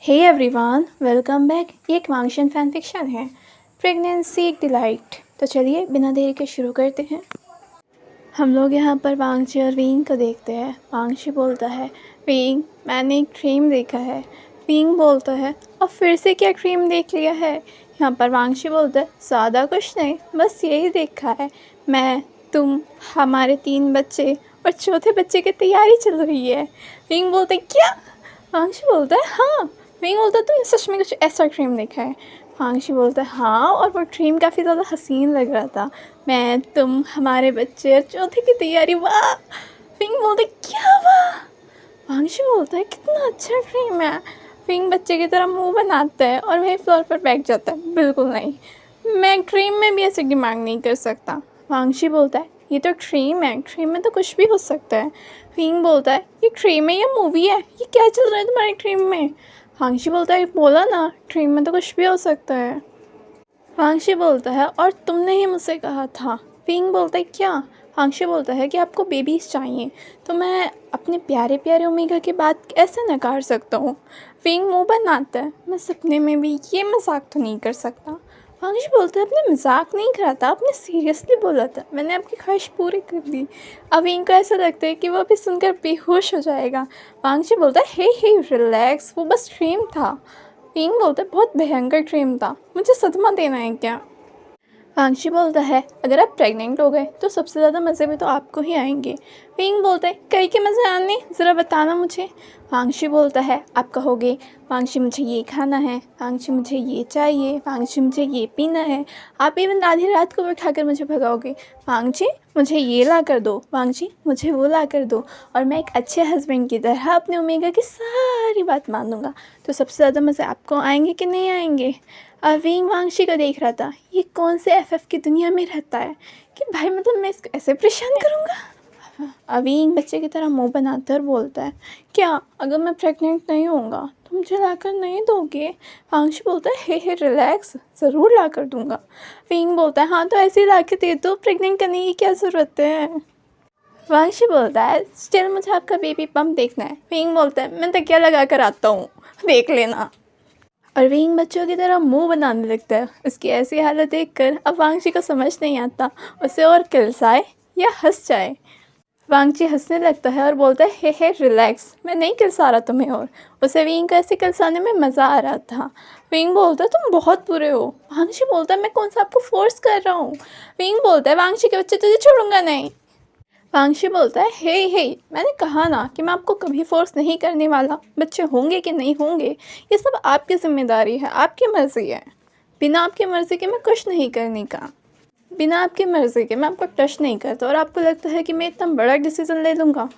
Hey everyone, welcome back. ये एक वांगशन fan fiction है, प्रेगनेंसी एक डिलाइट। तो चलिए बिना देरी के शुरू करते हैं। हम लोग यहाँ पर वांगची और विंग को देखते हैं। वांगची बोलता है, विंग मैंने एक ड्रीम देखा है। विंग बोलता है, और फिर से क्या ड्रीम देख लिया है? यहाँ पर वांगची बोलता है, ज़्यादा कुछ नहीं, बस यही देखा है, मैं, तुम, हमारे 3 बच्चे और चौथे बच्चे की तैयारी चल रही है। विंग बोलते है, क्या? वांगची बोलता है, हाँ। विंग बोलता है, तुमने सच में कुछ ऐसा ड्रीम देखा है? वांगची बोलता है, हाँ, और वो ड्रीम काफ़ी ज़्यादा हसीन लग रहा था। मैं, तुम, हमारे बच्चे और चौथे की तैयारी, वाह। विंग बोलता है, क्या वाह? वांगची बोलता है, कितना अच्छा ड्रीम है। विंग बच्चे की तरह मुंह बनाता है और वहीं फ्लोर पर बैठ जाता है। बिल्कुल नहीं, मैं ड्रीम में भी ऐसे दिमाग नहीं कर सकता। वांगची बोलता है, ये तो ड्रीम है, ड्रीम में तो कुछ भी हो सकता है। विंग बोलता है, ये ड्रीम है या मूवी है? ये क्या चल रहा है तुम्हारे ड्रीम में? वांगची बोलता है, बोला ना, ड्रीम में तो कुछ भी हो सकता है। वांगची बोलता है, और तुमने ही मुझसे कहा था। विंग बोलता है, क्या? वांगची बोलता है कि आपको बेबीज़ चाहिए, तो मैं अपने प्यारे प्यारे ओमेगा की बात कैसे नकार सकता हूँ? विंग मुँह बनाता है, मैं सपने में भी ये मजाक तो नहीं कर सकता। वांगची बोलता है, आपने मजाक नहीं करा था, आपने सीरियसली बोला था, मैंने आपकी ख्वाहिश पूरी कर दी। अब विंग को ऐसा लगता है कि वो अभी सुनकर बेहोश हो जाएगा। वांगची बोलता है, हे रिलैक्स, वो बस ड्रीम था। विंग बोलता है, बहुत भयंकर ड्रीम था, मुझे सदमा देना है क्या? वांगची बोलता है, अगर आप प्रेग्नेंट हो गए तो सबसे ज़्यादा मज़े भी तो आपको ही आएंगे। विंग बोलता है, कई के मज़े आने, ज़रा बताना मुझे। वांगची बोलता है, आप कहोगे, वांगची मुझे ये खाना है, वांगची मुझे ये चाहिए, वांगची मुझे ये पीना है, आप इवन आधी रात को बैठाकर मुझे भगाओगे, वांगची मुझे ये ला कर दो, वांगची मुझे वो ला कर दो, और मैं एक अच्छे हस्बैंड की तरह अपने ओमेगा की सारी बात मानूंगा। तो सबसे ज़्यादा मज़े आपको आएंगे कि नहीं आएंगे? विंग वांगची को देख रहा था, ये कौन से एफएफ की दुनिया में रहता है कि भाई, मतलब मैं इसको ऐसे परेशान करूँगा? विंग बच्चे की तरह मुंह बनाता और बोलता है, क्या अगर मैं प्रेग्नेंट नहीं होऊंगा तो मुझे लाकर नहीं दोगे? वांगची बोलता है, हे रिलैक्स, ज़रूर ला कर दूंगा। विंग बोलता है, हाँ तो ऐसे ही ला के दे दो, प्रेग्नेंट करने की क्या ज़रूरत है? वांगची बोलता है, स्टिल मुझे आपका बेबी पम्प देखना है। विंग बोलता है, मैं तकिया लगा कर आता हूँ, देख लेना। और विंग बच्चों की तरह मुंह बनाने लगता है। उसकी ऐसी हालत देखकर अब वांगची को समझ नहीं आता उसे और किलसाए या हंस जाए। वांगची हंसने लगता है और बोलता है, हे रिलैक्स, मैं नहीं किलसा रहा तुम्हें। और उसे विंग को ऐसे किलसाने में मज़ा आ रहा था। विंग बोलता है, तुम बहुत बुरे हो। वांगची बोलता है, मैं कौन सा आपको फोर्स कर रहा हूँ? विंग बोलता है, वांगची के बच्चे तुझे छोड़ूंगा नहीं। वांगची बोलता है, हे मैंने कहा ना कि मैं आपको कभी फोर्स नहीं करने वाला। बच्चे होंगे कि नहीं होंगे ये सब आपकी जिम्मेदारी है, आपकी मर्ज़ी है। बिना आपकी मर्ज़ी के मैं कुछ नहीं करने का। बिना आपकी मर्ज़ी के मैं आपको टच नहीं करता, और आपको लगता है कि मैं इतना बड़ा डिसीज़न ले लूँगा?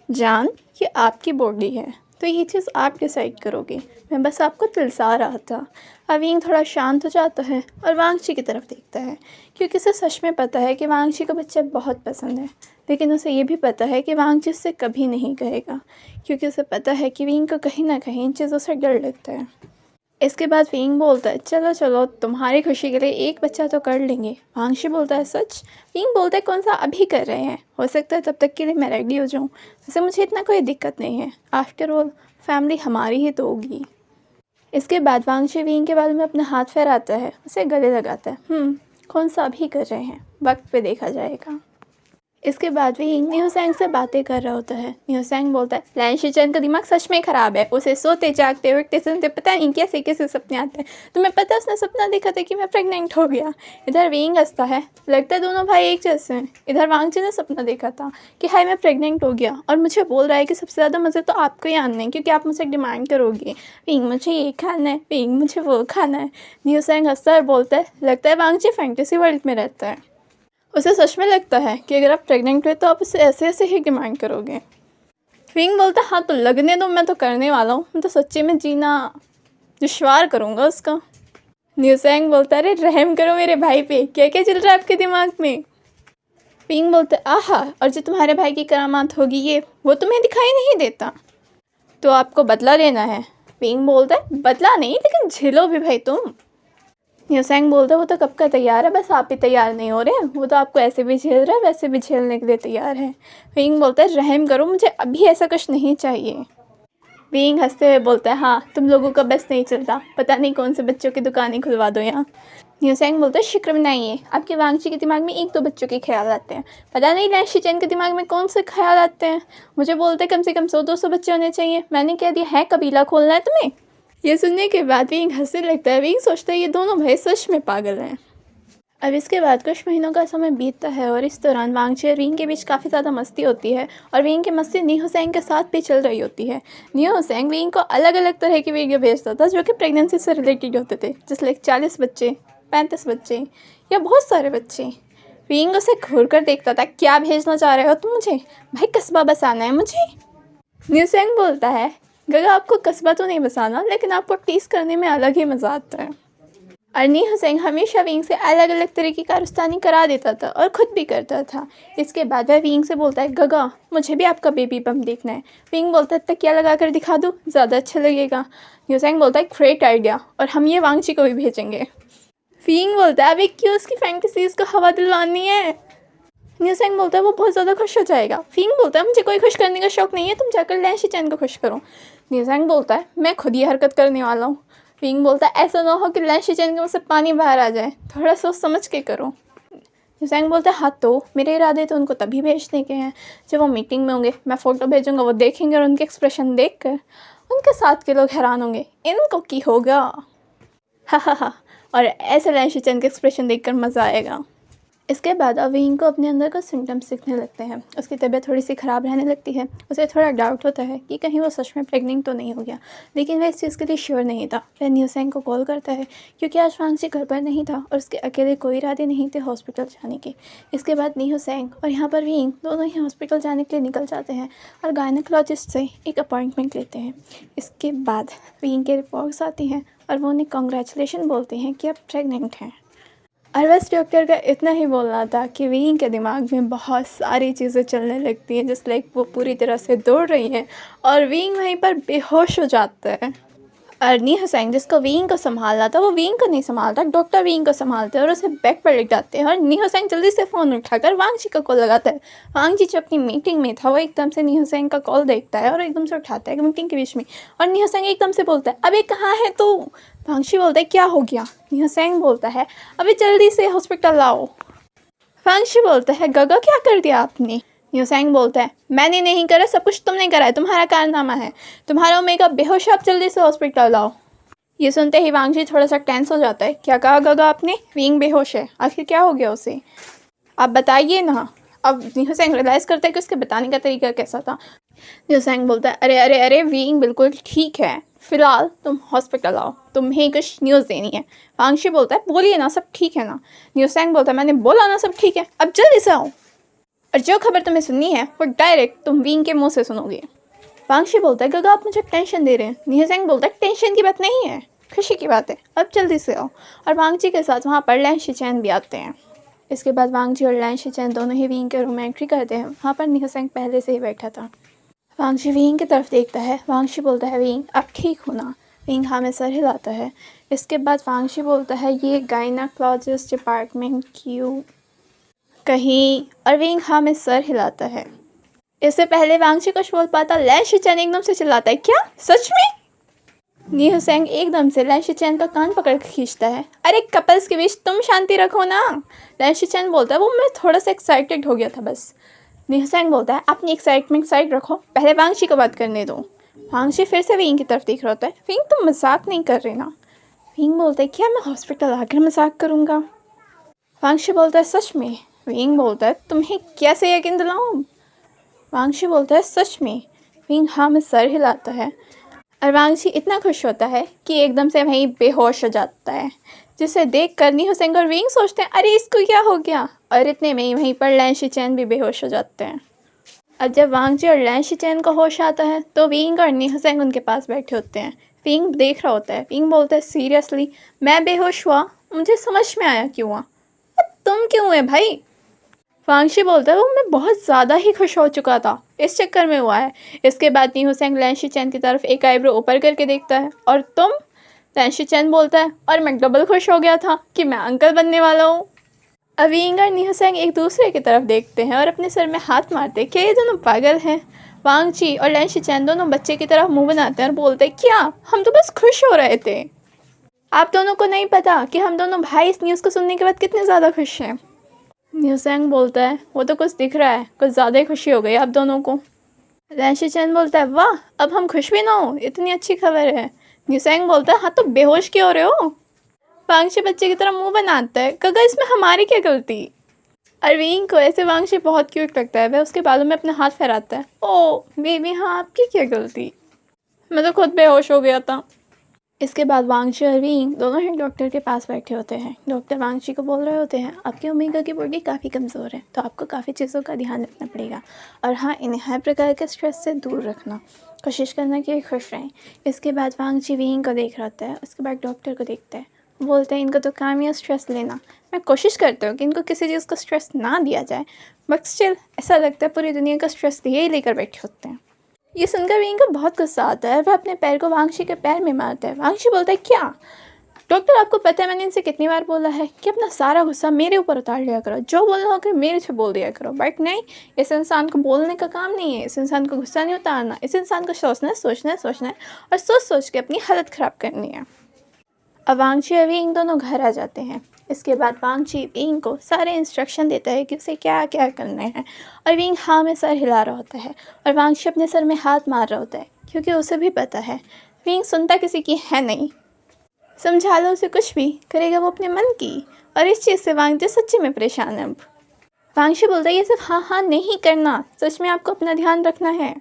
जान, ये आपकी बॉडी है, तो ये चीज़ आप डिसाइड करोगे। मैं बस आपको तिलसा रहा था। विंग थोड़ा शांत हो जाता है और वांगची की तरफ देखता है, क्योंकि उसे सच में पता है कि वांगची को बच्चे बहुत पसंद है। लेकिन उसे ये भी पता है कि वांगची उससे कभी नहीं कहेगा, क्योंकि उसे पता है कि विंग को कहीं ना कहीं इन चीज़ों से डर लगता है। इसके बाद विंग बोलता है, चलो चलो, तुम्हारी खुशी के लिए एक बच्चा तो कर लेंगे। वांगची बोलता है, सच? विंग बोलता है, कौन सा अभी कर रहे हैं, हो सकता है तब तक के लिए मैं रेडी हो जाऊँ। वैसे मुझे इतना कोई दिक्कत नहीं है, आफ्टर ऑल फैमिली हमारी ही तो होगी। इसके बाद वांगची विंग के बारे में अपना हाथ फहराता है, उसे गले लगाता है। कौन सा अभी कर रहे हैं, वक्त पे देखा जाएगा। इसके बाद विंग न्यूसेंग से बातें कर रहा होता है। न्यूसेंग बोलता है, लैंशिचन का दिमाग सच में ख़राब है, उसे सोते जागते उठते सुनते पता नहीं कैसे कैसे सपने आते हैं। तुम्हें पता है उसने सपना देखा था कि मैं प्रेग्नेंट हो गया। इधर विंग हंसता है, लगता है दोनों भाई एक जैसे हैं। इधर वांगची ने सपना देखा था कि हाय मैं प्रेग्नेंट हो गया, और मुझे बोल रहा है कि सबसे ज़्यादा मज़े तो आपको ही आने हैं, क्योंकि आप मुझसे डिमांड करोगे, विंग मुझे ये खाना है, विंग मुझे वो खाना है। न्यूसेंग हंसता है और बोलता है, लगता है वांगची फैंटेसी वर्ल्ड में रहता है। उसे सच में लगता है कि अगर आप प्रेग्नेंट हुए तो आप उसे ऐसे ऐसे ही डिमांड करोगे। विंग बोलता है, हाँ तो लगने दो, मैं तो करने वाला हूँ, मैं तो सच्चे में जीना दुश्वार करूँगा उसका। न्यूसेंग बोलता है, अरे रहम करो मेरे भाई पे, क्या क्या चल रहा है आपके दिमाग में? विंग बोलता है, आहा, और जो तुम्हारे भाई की करामात होगी ये वो तुम्हें दिखाई नहीं देता, तो आपको बदला लेना है। विंग बोलता है, बदला नहीं, लेकिन झेलो भी भाई तुम। न्यूसेंग बोलता है, वो तो कब का तैयार है, बस आप ही तैयार नहीं हो रहे, वो तो आपको ऐसे भी झेल रहा है वैसे भी झेलने के लिए तैयार है। विंग बोलता है, रहम करो, मुझे अभी ऐसा कुछ नहीं चाहिए। विंग हंसते हुए बोलता है, हाँ तुम लोगों का बस नहीं चलता, पता नहीं कौन से बच्चों की दुकानें खुलवा दो यहाँ। न्यूसेंग बोलता है, शुक्र मनाइए, आपके वांगची के दिमाग में 1-2 बच्चों के ख्याल आते हैं, पता नहीं लैन शीचेन के दिमाग में कौन से ख्याल आते हैं। मुझे बोलते कम से कम 100-200 बच्चे होने चाहिए, मैंने कह दिया है कबीला खोलना है तुम्हें। ये सुनने के बाद विंग हंसने लगता है। विंग सोचता है ये दोनों भाई सच में पागल हैं। अब इसके बाद कुछ महीनों का समय बीतता है और इस दौरान वांगची और विंग के बीच काफ़ी ज़्यादा मस्ती होती है और विंग की मस्ती नी हुसैन के साथ भी चल रही होती है। नी हुसैन विंग को अलग अलग तरह की वीडियो भेजता था जो कि प्रेगनेंसी से रिलेटेड होते थे, जैसे 40 बच्चे, 35 बच्चे या बहुत सारे बच्चे। विंग उसे घूर कर देखता था, क्या भेजना चाह रहे हो तुम मुझे? भाई कस्बा बसाना है मुझे। नी हुसैन बोलता है, गगा आपको कस्बा तो नहीं बसाना, लेकिन आपको टीस करने में अलग ही मज़ा आता है। और नी हुसैन हमेशा विंग से अलग अलग तरह की कारस्तानी करा देता था और ख़ुद भी करता था। इसके बाद वह विंग से बोलता है, गगा मुझे भी आपका बेबी बम देखना है। विंग बोलता है, तकिया लगा कर दिखा दूँ, ज़्यादा अच्छा लगेगा। नी हुसैन बोलता है, ग्रेट आइडिया, और हम ये वांगची को भी भेजेंगे। विंग बोलता है, अभी क्यों उसकी फैंटेसीज़ को हवा दिलवानी है? नी हुसैन बोलता है, वो बहुत ज़्यादा खुश हो जाएगा। विंग बोलता है, मुझे कोई खुश करने का शौक़ नहीं है, तुम जाकर लैन शीचेन को खुश करो। नी हुसैन बोलता है, मैं खुद ये हरकत करने वाला हूँ। विंग बोलता है, ऐसा ना हो कि लैन शीचेन के मुँह से पानी बाहर आ जाए, थोड़ा सोच समझ के करो। हुसैन बोलता है, हाँ तो मेरे इरादे तो उनको तभी भेजने के हैं जब वो मीटिंग में होंगे। मैं फ़ोटो भेजूँगा, वो देखेंगे और उनके एक्सप्रेशन देख कर उनके साथ के लोग हैरान होंगे, इनको की होगा। हा हा हा, और ऐसे लैन शीचेन के एक्सप्रेशन देख कर मज़ा आएगा। इसके बाद अब विंग को अपने अंदर कुछ सिम्टम्स दिखने लगते हैं। उसकी तबीयत थोड़ी सी ख़राब रहने लगती है। उसे थोड़ा डाउट होता है कि कहीं वो सच में प्रेग्नेंट तो नहीं हो गया, लेकिन वह इस चीज़ के लिए श्योर नहीं था। वह नी हुसैन को कॉल करता है क्योंकि आज वांगची घर पर नहीं था और उसके अकेले कोई इरादे नहीं थे हॉस्पिटल जाने के। इसके बाद नी हुसैन और यहाँ पर विंग दोनों ही हॉस्पिटल जाने के लिए निकल जाते हैं और गायनेकोलॉजिस्ट से एक अपॉइंटमेंट लेते हैं। इसके बाद विंग के रिपोर्ट्स आती हैं और वो उन्हें कॉन्ग्रेचुलेशन बोलते हैं कि अब प्रेग्नेंट हैं। और बस डॉक्टर का इतना ही बोलना था कि विंग के दिमाग में बहुत सारी चीज़ें चलने लगती हैं, जस्ट लाइक वो पूरी तरह से दौड़ रही हैं और विंग वहीं पर बेहोश हो जाता है। और नी हुसैन जिसको विंग को संभालना था वो विंग को नहीं संभालता, डॉक्टर विंग को संभालते हैं और उसे बैक पर लेट जाते हैं। और नी हुसैन जल्दी से फ़ोन उठाकर वांगची का कॉल लगाता है। वांगची जो अपनी मीटिंग में था वो एकदम से नी हुसैन का कॉल देखता है और एकदम से उठाता है मीटिंग के बीच में। और नी हुसैन एकदम से बोलता है, अबे कहाँ है तू? वांगची बोलता है, क्या हो गया? नी हुसैन बोलता है, अबे जल्दी से हॉस्पिटल आओ। वांगची बोलता है, गगा क्या कर दिया आपने? नी हुसैन बोलता है, मैंने नहीं करा, सब कुछ तुमने करा है, तुम्हारा कारनामा है, तुम्हारा ओमेगा बेहोश, आप जल्दी से हॉस्पिटल आओ। ये सुनते ही वांगची थोड़ा सा टेंस हो जाता है। क्या कहा गगा आपने? विंग बेहोश है, आखिर क्या हो गया उसे? आप बताइए ना। अब नी हुसैन रियलाइज़ करता है कि उसके बताने का तरीका कैसा था। नी हुसैन बोलता है, अरे अरे अरे विंग बिल्कुल ठीक है, फ़िलहाल तुम हॉस्पिटल आओ, तुम्हें कुछ न्यूज़ देनी है। वांगची बोलता है, बोलिए ना, सब ठीक है ना? नी हुसैन बोलता है, मैंने बोला ना सब ठीक है, अब जल्दी से आओ, और जो खबर तुम्हें सुननी है वो डायरेक्ट तुम विंग के मुँह से सुनोगे। वांगची बोलता है, गगा आप मुझे टेंशन दे रहे हैं। नी हुसैन बोलता है, टेंशन की बात नहीं है, खुशी की बात है, अब जल्दी से आओ। और वांगची के साथ वहाँ पर लैन शीचेन भी आते हैं। इसके बाद वांगची और लैन शीचेन दोनों ही विंग के रूम में एंट्री करते हैं। वहाँ पर नी हुसैन पहले से ही बैठा था। वांगची विंग की तरफ देखता है। वांगची बोलता है, विंग आप ठीक हो ना? विंग हाँ में सर हिलाता है। इसके बाद वांगची बोलता है, ये गायनेकोलॉजिस्ट डिपार्टमेंट क्यों कहीं? और विंग हाँ में सर हिलाता है। इससे पहले वांगची कुछ बोल पाता, लैन शीचेन एकदम से चिल्लाता है, क्या सच में? नी हुसैन एकदम से लैन शीचेन का कान पकड़ के खींचता है। अरे कपल्स के बीच तुम शांति रखो ना। लैन शीचेन बोलता है, वो मैं थोड़ा सा एक्साइटेड हो गया था बस। नी हुसैन बोलता है, अपनी एक्साइटमेंट साइड रखो, पहले वांगची को बात करने दो। वांगची फिर से विंग की तरफ देख रहा होता है। विंग तुम मजाक नहीं कर रहे ना? विंग बोलता है, क्या मैं हॉस्पिटल आकर मजाक करूँगा? वांगची बोलता है, सच में? विंग बोलता है, तुम्हें कैसे यकीन दिलाऊँ? वांगची बोलता है, सच में? विंग हाँ में सर हिलाता है। और वांगची इतना खुश होता है कि एकदम से वहीं बेहोश हो जाता है, जिसे देख कर नी हुसैन और विंग सोचते हैं, अरे इसको क्या हो गया? और इतने में ही वहीं पर लैन शीचेन भी बेहोश हो जाते हैं। अब जब वांगची और लैन शीचेन को होश आता है तो विंग और नी हुसैन उनके पास बैठे होते हैं। विंग देख रहा होता है। विंग बोलता है, सीरियसली मैं बेहोश हुआ? मुझे समझ में आया क्यों हुआ, तुम क्यों हुए भाई? वांगची बोलता है, वो मैं बहुत ज़्यादा ही खुश हो चुका था, इस चक्कर में हुआ है। इसके बाद नी हुसैन लैन शीचेन की तरफ एक आईब्रो ऊपर करके देखता है, और तुम? लैन शीचेन बोलता है, और मैं डबल खुश हो गया था कि मैं अंकल बनने वाला हूँ। अब विंग और नी हुसैन एक दूसरे की तरफ देखते हैं और अपने सर में हाथ मारते हैं, क्या ये दोनों पागल हैं? वांगची और लैन शिचैन दोनों बच्चे की तरफ मुंह बनाते हैं और बोलते हैं, क्या हम तो बस खुश हो रहे थे, आप दोनों को नहीं पता कि हम दोनों भाई इस न्यूज़ को सुनने के बाद कितने ज़्यादा खुश हैं। न्यूसेंग बोलता है, वो तो कुछ दिख रहा है, कुछ ज़्यादा ही खुशी हो गई आप दोनों को। लैन शिचैन बोलता है, वाह अब हम खुश भी ना हो, इतनी अच्छी खबर है। न्यूसेंग बोलता है, हाँ तो बेहोश क्यों हो रहे हो। वांगची बच्चे की तरह मुंह बनाता है, कगा इसमें हमारी क्या गलती। अरविंग को ऐसे वांगची बहुत क्यूट लगता है, वह उसके बालों में अपना हाथ फहराता है। ओ बेबी, हाँ आपकी क्या गलती, मैं तो खुद बेहोश हो गया था। इसके बाद वांगची और अरविंग दोनों ही डॉक्टर के पास बैठे होते हैं। डॉक्टर वांगची को बोल रहे होते हैं, आपकी ओमेगा की बॉडी काफ़ी कमज़ोर है, तो आपको काफ़ी चीज़ों का ध्यान रखना पड़ेगा, और हाँ इन्हें हर प्रकार के स्ट्रेस से दूर रखना, कोशिश करना कि खुश रहें। इसके बाद वांगची विंग को देख रहा होता है, उसके बाद डॉक्टर को देखता है, बोलते हैं, इनको तो काम ही है स्ट्रेस लेना, मैं कोशिश करता हूँ कि इनको किसी चीज़ का स्ट्रेस ना दिया जाए, बट स्टिल ऐसा लगता है पूरी दुनिया का स्ट्रेस लिए ही लेकर बैठे होते हैं। ये सुनकर विंग को बहुत गुस्सा आता है, वह अपने पैर को वांगची के पैर में मारता है। वांगची बोलता है, क्या डॉक्टर आपको पता है मैंने इनसे कितनी बार बोला है कि अपना सारा गुस्सा मेरे ऊपर उतार लिया करो, जो बोलना होकर मेरे से बोल दिया करो, बट नहीं, इस इंसान को बोलने का काम नहीं है, इस इंसान को गुस्सा नहीं उतारना, इस इंसान को सोचना है और सोच सोच के अपनी हालत ख़राब करनी है। अब वांगची और विंग दोनों घर आ जाते हैं। इसके बाद वांगची विंग को सारे इंस्ट्रक्शन देता है कि उसे क्या क्या करना है, और विंग हाँ में सर हिला रहा होता है और वांगची अपने सर में हाथ मार रहा होता है, क्योंकि उसे भी पता है विंग सुनता किसी की है नहीं, समझा लो उसे कुछ भी करेगा वो अपने मन की, और इस चीज़ से वांगची सच्ची में परेशान है। अब वांगची बोलता है, ये सिर्फ हाँ हाँ नहीं करना, सच में आपको अपना ध्यान रखना है,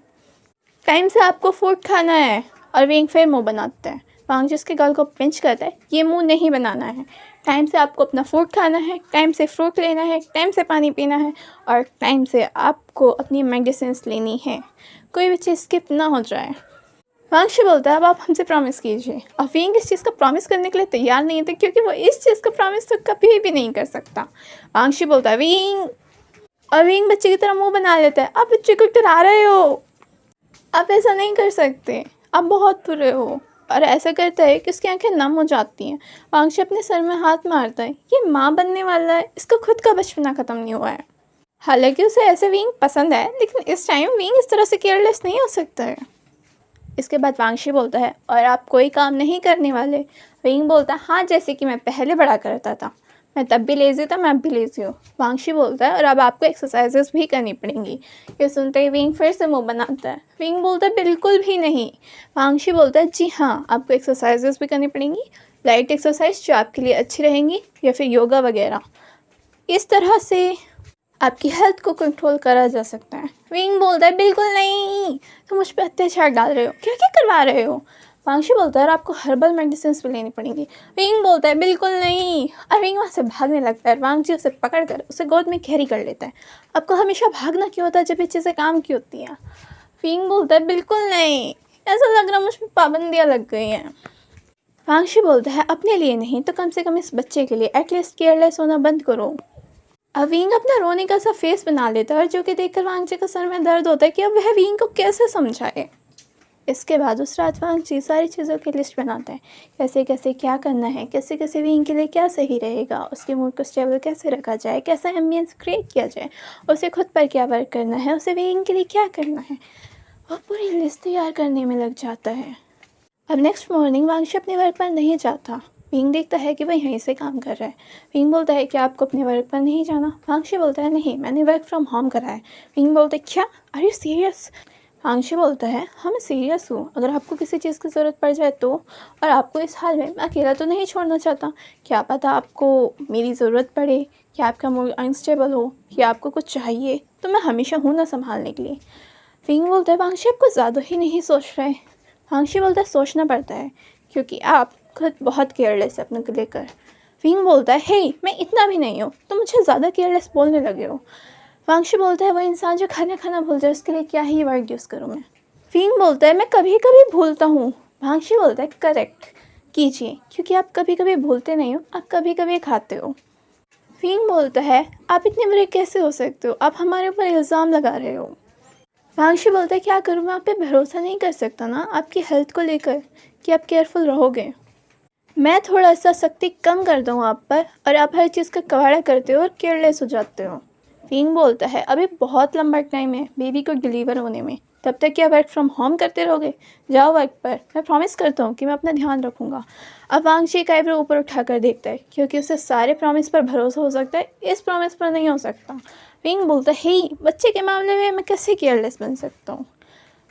टाइम से आपको फूड खाना है। और विंग फिर मुँह बनाता है। वांगची उसके गाल को पिंच करता है, ये मुंह नहीं बनाना है, टाइम से आपको अपना फूड खाना है, टाइम से फ्रूट लेना है, टाइम से पानी पीना है, और टाइम से आपको अपनी मेडिसिन लेनी है, कोई भी चीज़ स्किप ना हो जाए। वांगची बोलता है, अब आप हमसे प्रॉमिस कीजिए। और विंग इस चीज़ का प्रॉमिस करने के लिए तैयार नहीं थे, क्योंकि वो इस चीज़ का प्रॉमिस तो कभी भी नहीं कर सकता। वांगची बोलता है, विंग, और विंग बच्चे की तरह मुँह बना लेता है, आप बच्चे को डरा रहे हो, आप ऐसा नहीं कर सकते, आप बहुत बुरे हो, और ऐसा करता है कि उसकी आंखें नम हो जाती हैं। वांगची अपने सर में हाथ मारता है, ये माँ बनने वाला है, इसका खुद का बचपना ख़त्म नहीं हुआ है। हालांकि उसे ऐसे विंग पसंद है, लेकिन इस टाइम विंग इस तरह से केयरलेस नहीं हो सकता है। इसके बाद वांगची बोलता है, और आप कोई काम नहीं करने वाले। विंग बोलता है, हाँ जैसे कि मैं पहले बड़ा करता था, मैं तब भी लेज़ी था, मैं अब भी लेज़ी हूँ। वांगची बोलता है, और अब आपको एक्सरसाइजेस भी करनी पड़ेंगी। ये सुनते ही विंग फिर से मुंह बनाता है। विंग बोलता है, बिल्कुल भी नहीं। वांगची बोलता है, जी हाँ आपको एक्सरसाइजेस भी करनी पड़ेंगी, लाइट एक्सरसाइज जो आपके लिए अच्छी रहेंगी, या फिर योगा वगैरह, इस तरह से आपकी हेल्थ को कंट्रोल करा जा सकता है। विंग बोलता है, बिल्कुल नहीं, तुम मुझ पर अत्याचार डाल रहे हो, क्या क्या करवा रहे हो। वांगची बोलता है, और आपको हर्बल मेडिसिन भी लेनी पड़ेंगी। विंग बोलता है, बिल्कुल नहीं, और विंग वहाँ से भागने लगता है। वांगची उसे पकड़कर उसे गोद में घेरी कर लेता है। आपको हमेशा भागना क्यों होता है जब ये चीज़ें काम की होती हैं। विंग बोलता है, बिल्कुल नहीं, ऐसा लग रहा मुझ पर पाबंदियाँ लग गई हैं। वांगची बोलता है, अपने लिए नहीं तो कम से कम इस बच्चे के लिए एटलीस्ट केयरलेस होना बंद करो। अब विंग अपना रोने का सा फेस बना लेता है, और जो कि देखकर वांगची को सर में दर्द होता है कि अब वह विंग को कैसे समझाए। इसके बाद उस रात वांगची सारी चीज़ों की लिस्ट बनाता है, कैसे कैसे क्या करना है, कैसे कैसे विंग के लिए क्या सही रहेगा, उसके मूड को स्टेबल कैसे रखा जाए, कैसा एम्बियंस क्रिएट किया जाए, उसे खुद पर क्या वर्क करना है, उसे विंग के लिए क्या करना है। वह पूरी लिस्ट तैयार करने में लग जाता है। अब नेक्स्ट मॉर्निंग वांगची अपने वर्क पर नहीं जाता। विंग देखता है कि वह यहीं से काम कर रहा है। विंग बोलता है, क्या आपको अपने वर्क पर नहीं जाना। वांगची बोलता है, नहीं, मैंने वर्क फ्रॉम होम करा है। विंग बोलता है, क्या, आर यू सीरियस। वांगची बोलता है, हाँ मैं सीरियस हूँ, अगर आपको किसी चीज़ की ज़रूरत पड़ जाए तो, और आपको इस हाल में मैं अकेला तो नहीं छोड़ना चाहता, क्या पता आपको मेरी ज़रूरत पड़े, कि आपका मूड अनस्टेबल हो, कि आपको कुछ चाहिए, तो मैं हमेशा हूँ ना संभालने के लिए। विंग बोलता है, वांगची आपको ज़्यादा ही नहीं सोच रहे। वांगची बोलता है, सोचना पड़ता है, क्योंकि आप खुद बहुत केयरलेस है अपने को लेकर। विंग बोलता है, हे मैं इतना भी नहीं हूँ, तो मुझे ज़्यादा केयरलेस बोलने लगे हो। वांगची बोलता है, वो इंसान जो खाना खाना भूल जाए उसके लिए क्या ही वर्ड यूज़ करूँ मैं। विंग बोलता है, मैं कभी कभी भूलता हूँ। वांगची बोलता है, करेक्ट कीजिए, क्योंकि आप कभी कभी भूलते नहीं हो, आप कभी कभी खाते हो। विंग बोलता है, आप इतने बुरे कैसे हो सकते हो, आप हमारे ऊपर इल्ज़ाम लगा रहे हो। वांगची बोलता है, क्या करूँ, मैं आप पे भरोसा नहीं कर सकता ना आपकी हेल्थ को लेकर, कि आप केयरफुल रहोगे। मैं थोड़ा सा सख्ती कम कर दूँ आप पर, और आप हर चीज़ का कवाड़ा करते हो और केयरलेस हो जाते हो। विंग बोलता है, अभी बहुत लंबा टाइम है बेबी को डिलीवर होने में, तब तक क्या वर्क फ्रॉम होम करते रहोगे? जाओ वर्क पर, मैं प्रॉमिस करता हूँ कि मैं अपना ध्यान रखूँगा। अब वांगची एक आईब्रो ऊपर उठाकर देखता है क्योंकि उसे सारे प्रॉमिस पर भरोसा हो सकता है, इस प्रॉमिस पर नहीं हो सकता। विंग बोलता है, हे बच्चे के मामले में मैं कैसे केयरलेस बन सकता हूँ?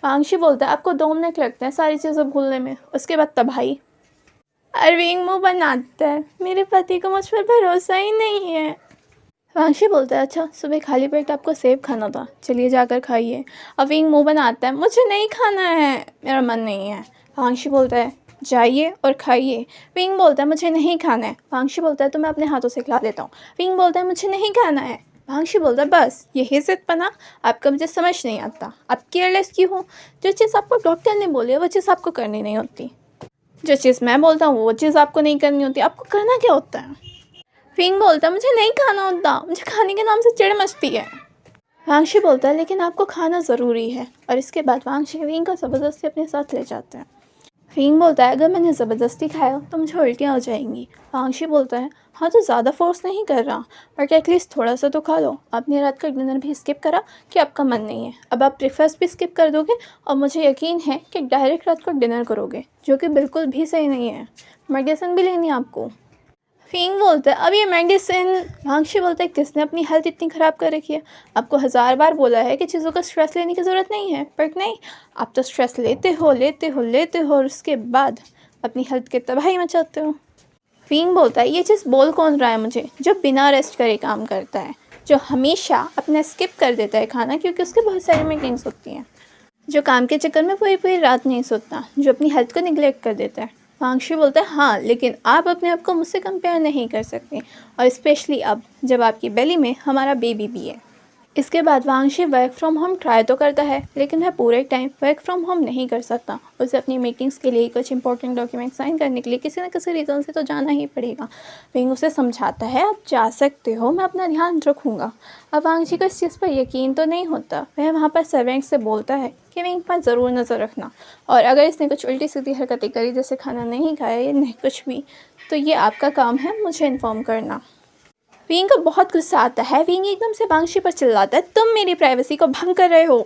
वांगची बोलता है, आपको 2 मिनट लगते हैं सारी चीज़ें भूलने में, उसके बाद तबाही। अरविंग मुंह बनाता है, मेरे पति को मुझ पर भरोसा ही नहीं है। वांगची बोलता है, अच्छा सुबह खाली पेट आपको सेब खाना था, चलिए जाकर खाइए। अरविंग मुंह बनाता है, मुझे नहीं खाना है, मेरा मन नहीं है। वांगची बोलता है, जाइए और खाइए। विंग बोलता है, मुझे नहीं खाना है। वांगची बोलता है, तो मैं अपने हाथों से खिला देता हूँ। विंग बोलता है, मुझे नहीं खाना है। वांगची बोलता है, बस यही ज़िदपना आपका मुझे समझ नहीं आता, आप केयरलेस क्यों हो? जो चीज़ आपको डॉक्टर ने बोली है वो चीज़ आपको करनी नहीं होती, जो चीज़ मैं बोलता हूँ वो चीज़ आपको नहीं करनी होती, आपको करना क्या होता है? विंग बोलता है, मुझे नहीं खाना होता, मुझे खाने के नाम से चिढ़ मचती है। वांगची बोलता है, लेकिन आपको खाना ज़रूरी है। और इसके बाद वांगची विंग को ज़बरदस्ती अपने साथ ले जाते हैं। विंग बोलता है, अगर मैंने ज़बरदस्ती खाया तो मुझे उल्टियाँ हो जाएंगी। वांगची बोलता है, हाँ तो ज़्यादा फोर्स नहीं कर रहा, बट एटलीस्ट थोड़ा सा तो खा लो। आपने रात का डिनर भी स्किप करा कि आपका मन नहीं है, अब आप ब्रेकफास्ट भी स्किप कर दोगे और मुझे यकीन है कि डायरेक्ट रात को डिनर करोगे, जो कि बिल्कुल भी सही नहीं है। मेडिसिन भी लेनी है आपको। विंग बोलता है, अब ये मेडिसिन। वांगची बोलता है, किसने अपनी हेल्थ इतनी ख़राब कर रखी है? आपको 1000 बार बोला है कि चीज़ों का स्ट्रेस लेने की ज़रूरत नहीं है, बट नहीं, आप तो स्ट्रेस लेते हो और उसके बाद अपनी हेल्थ की तबाही मचाते हो। विंग बोलता है, ये चीज़ बोल कौन रहा है मुझे, जो बिना रेस्ट करे काम करता है, जो हमेशा अपना स्किप कर देता है खाना क्योंकि उसके बहुत सारी मीटिंग्स होती हैं, जो काम के चक्कर में पूरी पूरी रात नहीं सोता, जो अपनी हेल्थ को निगलेक्ट कर देता है। वांगची बोलता है, हाँ लेकिन आप अपने आप को मुझसे कंपेयर नहीं कर सकते, और स्पेशली अब जब आपकी बेली में हमारा बेबी भी है। इसके बाद वांगची वर्क फ्रॉम होम ट्राई तो करता है, लेकिन वह पूरे टाइम वर्क फ्रॉम होम नहीं कर सकता। उसे अपनी मीटिंग्स के लिए, कुछ इंपॉर्टेंट डॉक्यूमेंट साइन करने के लिए किसी न किसी रीज़न से तो जाना ही पड़ेगा। विंग उसे समझाता है, आप जा सकते हो, मैं अपना ध्यान रखूँगा। अब वांगची को इस चीज़ पर यकीन तो नहीं होता। वह वहाँ पर सर्वेंट से बोलता है कि विंग पर ज़रूर नज़र रखना, और अगर इसने कुछ उल्टी सीधी हरकतें करी, जैसे खाना नहीं खाया या नहीं कुछ भी, तो ये आपका काम है मुझे इन्फॉर्म करना। विंग को बहुत गुस्सा आता है। विंग एकदम से वांगची पर चिल्लाता है, तुम मेरी प्राइवेसी को भंग कर रहे हो।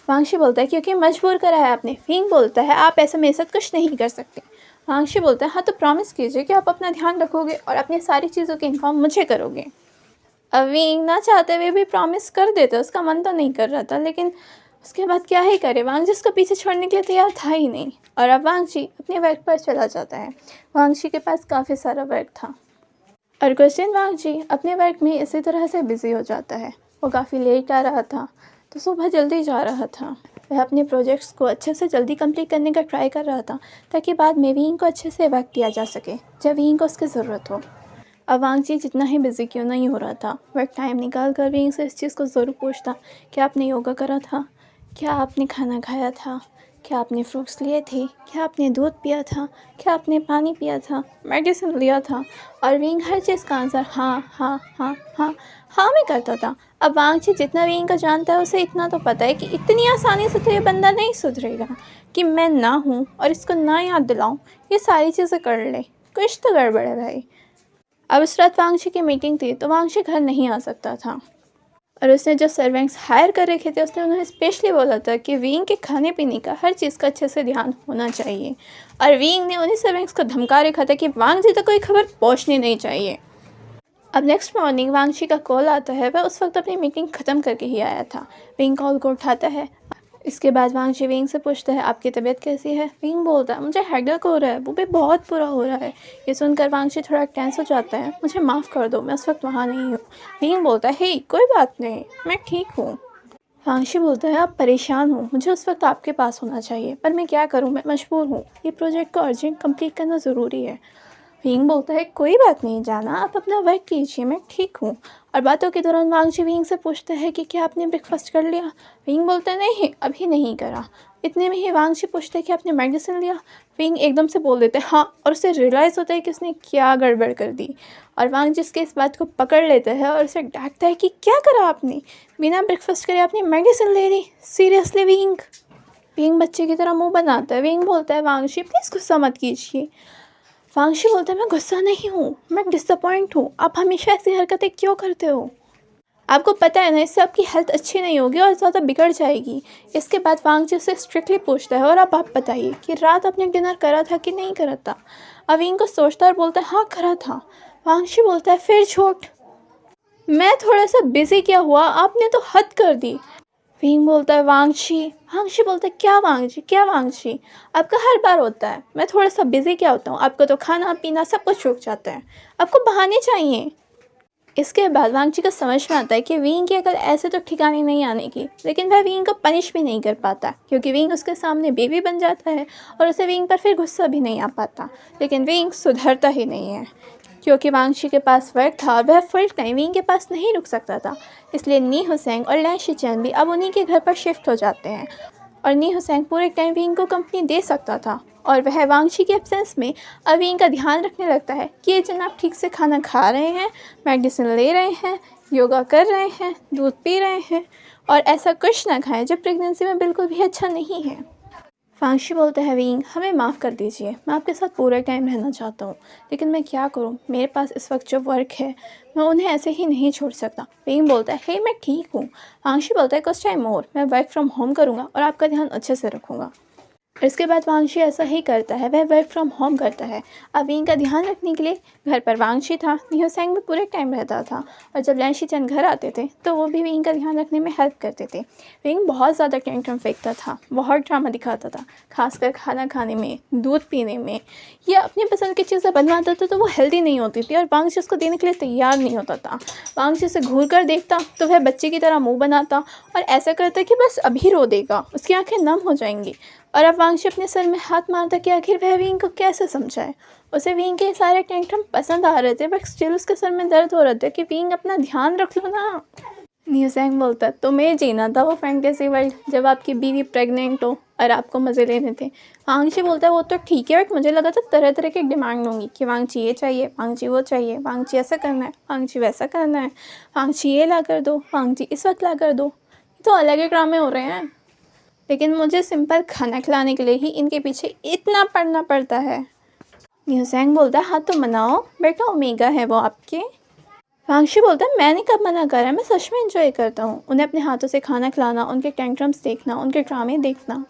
वांगची बोलता है, क्योंकि मजबूर करा है आपने। विंग बोलता है, आप ऐसा मेरे साथ कुछ नहीं कर सकते। वांगची बोलता है, हाँ तो प्रॉमिस कीजिए कि आप अपना ध्यान रखोगे और अपनी सारी चीज़ों के इन्फॉर्म मुझे करोगे। अब विंग ना चाहते हुए भी प्रॉमिस कर देता, उसका मन तो नहीं कर रहा था, लेकिन उसके बाद क्या ही करे, वांगची उसको पीछे छोड़ने के लिए तैयार था ही नहीं। और अब वांगची अपने वर्क पर चला जाता है। वांगची के पास काफ़ी सारा वर्क था और कुछ दिन वांगची अपने वर्क में इसी तरह से बिज़ी हो जाता है। वो काफ़ी लेट आ रहा था तो सुबह जल्दी जा रहा था। वह अपने प्रोजेक्ट्स को अच्छे से जल्दी कंप्लीट करने का ट्राई कर रहा था, ताकि बाद में विंग को अच्छे से वर्क किया जा सके जब विंग को उसकी ज़रूरत हो। अब वांगची जितना ही बिज़ी क्यों नहीं हो रहा था, वह टाइम निकाल कर विंग से इस चीज़ को ज़रूर पूछता, क्या आपने योगा करा था, क्या आपने खाना खाया था, क्या आपने फ्रूट्स लिए थे, क्या आपने दूध पिया था, क्या आपने पानी पिया था, मेडिसिन लिया था। और विंग हर चीज़ का आंसर हाँ हाँ हाँ हाँ हाँ में करता था। अब वांगची जितना विंग को जानता है, उसे इतना तो पता है कि इतनी आसानी से तो ये बंदा नहीं सुधरेगा कि मैं ना हूँ और इसको ना याद दिलाऊँ, ये सारी चीज़ें कर ले। कुछ तो गड़बड़ है भाई। अब उस रात वांगची की मीटिंग थी तो वांगची घर नहीं आ सकता था, और उसने जो सर्वेंट्स हायर कर रखे थे उसने उन्हें स्पेशली बोला था कि विंग के खाने पीने का हर चीज़ का अच्छे से ध्यान होना चाहिए। और विंग ने उन्हीं सर्वेंट्स को धमका रखा था कि वांगची तक कोई खबर पहुंचनी नहीं चाहिए। अब नेक्स्ट मॉर्निंग वांगची का कॉल आता है। वह उस वक्त अपनी मीटिंग ख़त्म करके ही आया था। विंग कॉल को उठाता है। इसके बाद वांगची विंग से पूछता है, आपकी तबीयत कैसी है? विंग बोलता है, मुझे हेडेक हो रहा है, वो भी बहुत बुरा हो रहा है। ये सुनकर वांगची थोड़ा टेंस हो जाता है। मुझे माफ़ कर दो, मैं उस वक्त वहाँ नहीं हूँ। विंग बोलता है, हे कोई बात नहीं, मैं ठीक हूँ। वांगची बोलता है, आप परेशान हो, मुझे उस वक्त आपके पास होना चाहिए, पर मैं क्या करूँ, मैं मजबूर हूँ। ये प्रोजेक्ट को अर्जेंट कंप्लीट करना ज़रूरी है। विंग बोलता है, कोई बात नहीं जाना, आप अपना वर्क कीजिए, मैं ठीक हूँ। और बातों के दौरान वांगची विंग से पूछता है कि क्या आपने ब्रेकफास्ट कर लिया? विंग बोलता है, नहीं अभी नहीं करा। इतने में ही वांगची पूछता है कि आपने मेडिसिन लिया? विंग एकदम से बोल देता है हाँ, और उसे रियलाइज़ होता है कि उसने क्या गड़बड़ कर दी। और वांगची इसके इस बात को पकड़ लेता है और उसे डांटता है कि क्या करा आपने, बिना ब्रेकफास्ट करे आपने मेडिसिन ले ली, सीरियसली विंग? विंग बच्चे की तरह मुँह बनाता है। विंग बोलता है, वांगची प्लीज़ गुस्सा मत कीजिए। वांगची बोलता है, मैं गुस्सा नहीं हूँ, मैं डिसअपॉइंट हूँ, आप हमेशा ऐसी हरकतें क्यों करते हो? आपको पता है ना, इससे आपकी हेल्थ अच्छी नहीं होगी और ज़्यादा बिगड़ जाएगी। इसके बाद वांगजी उसे स्ट्रिक्टली पूछता है, और अब आप बताइए कि रात आपने डिनर करा था कि नहीं करा था। अब विंग सोचता है और बोलता है हाँ करा था। वांगजी बोलता है फिर झूठ, मैं थोड़ा सा बिजी क्या हुआ, आपने तो हद कर दी। विंग बोलता है वांगजी। वांगजी बोलता है क्या वांगजी, क्या वांगजी, आपका हर बार होता है, मैं थोड़ा सा बिजी क्या होता हूँ, आपको तो खाना पीना सब कुछ रुक जाता है, आपको बहाने चाहिए। इसके बाद वांगजी को समझ में आता है कि विंग की अकल ऐसे तो ठिकाने नहीं आने की, लेकिन वह विंग को पनिश भी नहीं कर पाता क्योंकि विंग उसके सामने बेबी बन जाता है और उसे विंग पर फिर गुस्सा भी नहीं आ पाता। लेकिन विंग सुधरता ही नहीं है क्योंकि वांगजी के पास वर्क था और वह फुल टाइम विंग के पास नहीं रुक सकता था। इसलिए नी हुसैंग और लैन शिचेन भी अब उन्हीं के घर पर शिफ्ट हो जाते हैं और नी हुसैंग पूरे टाइम विंग को कंपनी दे सकता था और वह वांगजी के एब्सेंस में अब विंग का ध्यान रखने लगता है कि ये जनाब ठीक से खाना खा रहे हैं, मेडिसिन ले रहे हैं, योगा कर रहे हैं, दूध पी रहे हैं और ऐसा कुछ ना खाएं जो प्रेगनेंसी में बिल्कुल भी अच्छा नहीं है। वांगजी बोलता है विंग हमें माफ़ कर दीजिए, मैं आपके साथ पूरा टाइम रहना चाहता हूँ, लेकिन मैं क्या करूँ, मेरे पास इस वक्त जो वर्क है मैं उन्हें ऐसे ही नहीं छोड़ सकता। विंग बोलता है हे मैं ठीक हूँ। वांगजी बोलता है कुछ टाइम और मैं वर्क फ्रॉम होम करूँगा और आपका ध्यान अच्छे से रखूँगा। इसके बाद वांगजी ऐसा ही करता है, वह वर्क फ्रॉम होम करता है। अब विंग का ध्यान रखने के लिए घर पर वांगजी था, नी हुसैंग भी पूरे टाइम रहता था और जब लैन शिचेन घर आते थे तो वो भी विंग का ध्यान रखने में हेल्प करते थे। विंग बहुत ज़्यादा टेंट्रम फेंकता था, बहुत ड्रामा दिखाता था, खासकर खाना खाने में, दूध पीने में, या अपनी पसंद की चीज़ें बनवाता था तो वो हेल्दी नहीं होती थी और वांगजी उसको देने के लिए तैयार नहीं होता था। वांगजी उसे घूर कर देखता तो वह बच्चे की तरह मुँह बनाता और ऐसा करता कि बस अभी रो देगा, उसकी आँखें नम हो जाएंगी। और अब वांगजी अपने सर में हाथ मारता कि आखिर वह विंग को कैसे समझाए। उसे विंग के सारे टेंट्रम पसंद आ रहे थे बट स्टिल उसके सर में दर्द हो रहा था कि विंग अपना ध्यान रख लो ना। नी हुसैंग बोलता तुम्हें जीना था वो फैंटेसी वर्ल्ड जब आपकी बीवी प्रेग्नेंट हो और आपको मज़े लेने थे। वांगजी बोलता है वो तो ठीक है बट मुझे लगा था तरह तरह के डिमांड होंगी कि वांगजी ये चाहिए, वांगजी वो चाहिए, वांगजी ऐसा करना है, वांगजी वैसा करना है, वांगजी ये ला कर दो, वांगजी इस वक्त ला कर दो। ये तो अलग ही ड्रामे हो रहे हैं, लेकिन मुझे सिंपल खाना खिलाने के लिए ही इनके पीछे इतना पड़ना पड़ता है। नी हुसैंग बोलता है हाँ तो मनाओ बेटा, ओमेगा है वो आपके। वांगजी बोलता है मैंने कब मना करा है, मैं सच में एंजॉय करता हूँ उन्हें अपने हाथों से खाना खिलाना, उनके टेंट्रम्स देखना, उनके ड्रामे देखना,